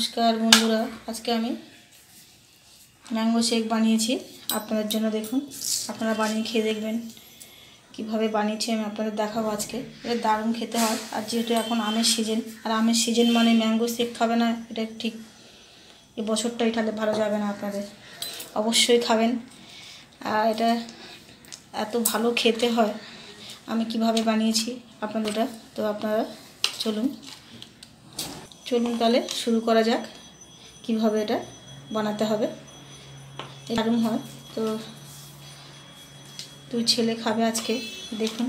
नमस्कार बंधुरा आज के आमी मैंगो शेक बानिয়েছি আপনাদের জন্য দেখুন আপনারা বানিয়ে খেয়ে দেখবেন কিভাবে বানিয়েছি আমি আপনাদের দেখাবো আজকে এটা দারুণ খেতে হয় আর যেহেতু এখন আমের সিজন আর আমের সিজন মানে ম্যাঙ্গো শেক খাবে না এটা ঠিক এই বছরটাই তাহলে ভালো যাবে না আপনাদের অবশ্যই খাবেন আর এটা এত ভালো খেতে হয় আমি কিভাবে বানিয়েছি আপনাদেরটা তো আপনারা চলুন তাহলে শুরু করা যাক কিভাবে এটা বানাতে হবে দারুণ হয় তো দুই ছেলে খাবে আজকে দেখুন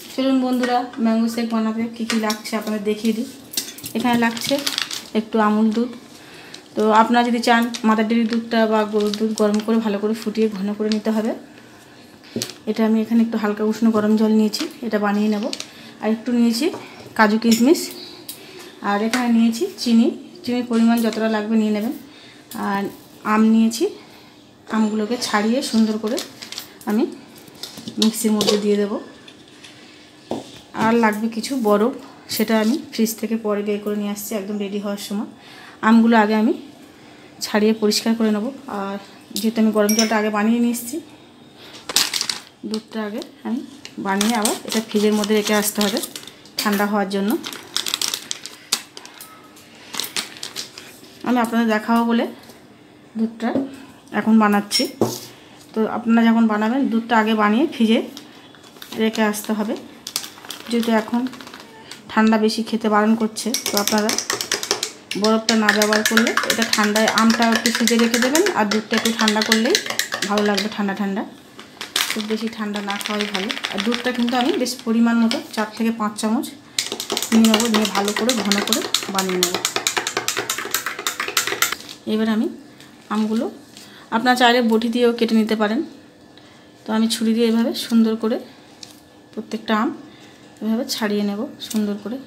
চলুন বন্ধুরা ম্যাঙ্গো শেক বানাতে কি কি লাগছে আপনাদের দেখিয়ে দিই এখানে লাগছে একটু আমুল দুধ তো আপনারা যদি চান মাদার ডেয়ারির দুধটা বা গরুর দুধ গরম করে ভালো করে ফুটিয়ে ঘন করে নিতে হবে এটা আমি এখানে একটু হালকা উষ্ণ গরম জল নিয়েছি এটা বানিয়ে নেব আর একটু নিয়েছি কাজু কিশমিশ আর এখানে নিয়েছি চিনির পরিমাণ যতটা লাগবে নিয়ে নেবেন আর আম নিয়েছি আমগুলোকে ছাড়িয়ে সুন্দর করে আমি মিক্সির মধ্যে দিয়ে দেব আর লাগবে কিছু বরফ সেটা আমি ফ্রিজ থেকে পরে বের করে নিয়ে আসছি একদম রেডি হওয়ার সময় আমগুলো আগে আমি ছাড়িয়ে পরিষ্কার করে নেব আর যেহেতু আমি গরম জলটা আগে বানিয়ে নিয়ে এসেছি দুধটা আগে আমি বানিয়ে আবার এটা ফ্রিজের মধ্যে রেখে আসতে হবে ঠান্ডা হওয়ার জন্য আমি আপনাদের দেখাবো বলে দুধটা এখন বানাচ্ছি তো আপনারা যখন বানাবেন দুধটা আগে বানিয়ে ফ্রিজে রেখে আসতে হবে যেহেতু এখন ঠান্ডা বেশি খেতে বারণ করছে তো আপনারা বরফটা না ব্যবহার করলে এটা ঠান্ডায় আমটা একটু ফ্রিজে রেখে দেবেন আর দুধটা একটু ঠান্ডা করলেই ভালো লাগবে ঠান্ডা খুব বেশি ঠান্ডা না খাওয়াই ভালো আর দুধটা কিন্তু আমি বেশ পরিমাণ মতো 4 থেকে 5 চামচ নিয়ে নেবো নিয়ে ভালো করে ঘন করে বানিয়ে নেব এবার আমি আমগুলো আপনারা চাইলে বটি দিয়েও কেটে নিতে পারেন তো আমি ছুরি দিয়ে এভাবে সুন্দর করে প্রত্যেকটা আম এভাবে ছাড়িয়ে নেব সুন্দর করে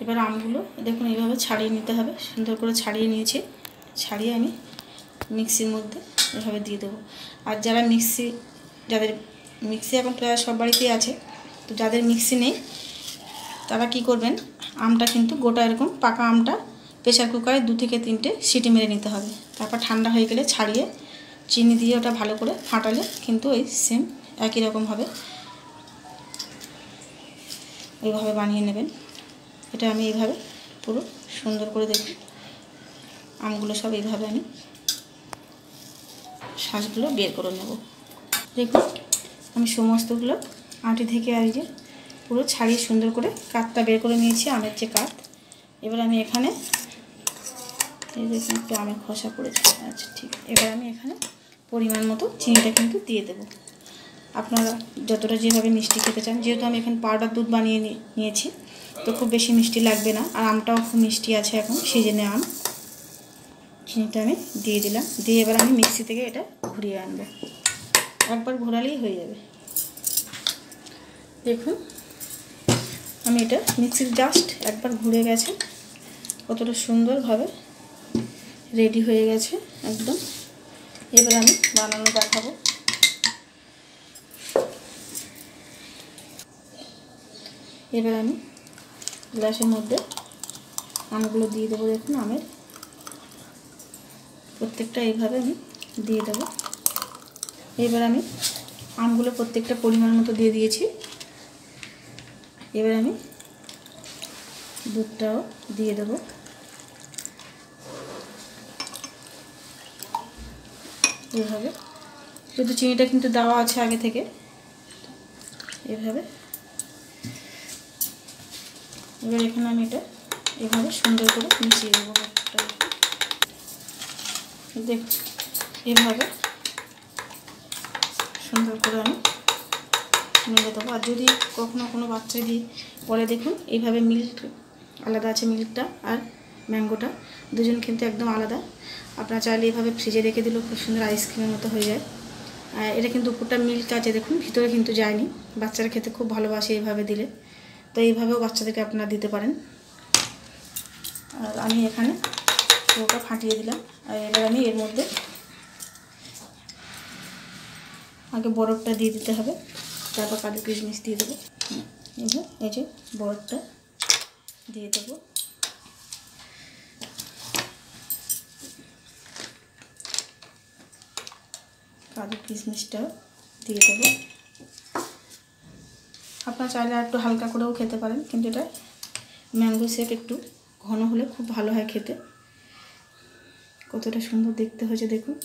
এবার আমগুলো দেখুন এইভাবে ছাড়িয়ে নিতে হবে সুন্দর করে ছাড়িয়ে নিয়েছি ছাড়িয়ে আমি মিক্সির মধ্যে এভাবে দিয়ে দেবো আর যারা যাদের মিক্সি এখন প্রায় সব বাড়িতেই আছে তো যাদের মিক্সি নেই তারা কি করবেন আমটা কিন্তু গোটা এরকম পাকা আমটা প্রেসার কুকারে 2 থেকে 3টে সিটি মেরে নিতে হবে তারপর ঠান্ডা হয়ে গেলে ছাড়িয়ে চিনি দিয়ে ওটা ভালো করে ফাটালে কিন্তু ওই সেম একই রকম হবে এইভাবে বানিয়ে নেবেন এটা আমি এইভাবে পুরো সুন্দর করে দেখি আমগুলো সব এইভাবে আমি শাঁসগুলো বের করে নেব দেখুন আমি সমস্তগুলো আটি থেকে আর যে পুরো ছাড়িয়ে সুন্দর করে কাঠটা বের করে নিয়েছি আমের যে কাঠ এবার আমি এখানে এই দেখুন একটু আমের খোসা পড়েছে আচ্ছা ঠিক এবার আমি এখানে পরিমাণ মতো চিনিটা কিন্তু দিয়ে দেব আপনারা যতটা যেভাবে মিষ্টি খেতে চান যেহেতু আমি এখানে পাউডার দুধ বানিয়ে নিয়েছি তো খুব বেশি মিষ্টি লাগবে না আর আমটাও খুব মিষ্টি আছে এখন সিজনে আম চিনিটা আমি দিয়ে দিলাম দিয়ে এবার আমি মিক্সি থেকে এটা ঘুরিয়ে আনবো একবার ঘোরালেই হয়ে যাবে দেখুন আমি এটা মিক্সির জাস্ট একবার ঘুরে গেছে কতটা সুন্দরভাবে রেডি হয়ে গেছে একদম এবার আমি বানানো দেখাবো এবার আমি গ্লাসের মধ্যে আমগুলো দিয়ে দেবো দেখুন আমের প্রত্যেকটা এইভাবে আমি দিয়ে দেবো এবার আমি আমগুলো প্রত্যেকটা পরিমাণ মতো দিয়ে দিয়েছি এবার আমি দুধটাও দিয়ে দেবো এইভাবে যেহেতু চিনিটা কিন্তু দেওয়া আছে আগে থেকে এইভাবে এবার এখানে আমি এটা এইভাবে সুন্দর করে মিশিয়ে দেবো দেখ এইভাবে সুন্দর করে আমি মিলে দেবো আর যদি কখনো কোনো বাচ্চা দিয়ে পরে দেখুন এইভাবে মিল্ক আলাদা আছে মিল্কটা আর ম্যাঙ্গোটা দুজন কিন্তু একদম আলাদা আপনারা চাইলে এইভাবে ফ্রিজে রেখে দিলেও খুব সুন্দর আইসক্রিমের মতো হয়ে যায় আর এটা কিন্তু উপরটা মিল্ক আছে দেখুন ভিতরে কিন্তু যায়নি বাচ্চারা খেতে খুব ভালোবাসে এইভাবে দিলে তো এইভাবেও বাচ্চাদেরকে আপনারা দিতে পারেন আর আমি এখানে পুরোটা ফাটিয়ে দিলাম আর এবার আমি এর মধ্যে আগে বরফটা দিয়ে দিতে হবে তারপর কাজু কিশমিশ দিয়ে দেবো এই যে বরফটা দিয়ে দেবো কাজু কিশমিশটাও দিয়ে দেবো। আপনারা চাইলে আর একটু হালকা করেও খেতে পারেন, কিন্তু এটা ম্যাঙ্গো শেক একটু ঘন হলে খুব ভালো হয় খেতে। কতটা সুন্দর দেখতে হয়েছে দেখুন।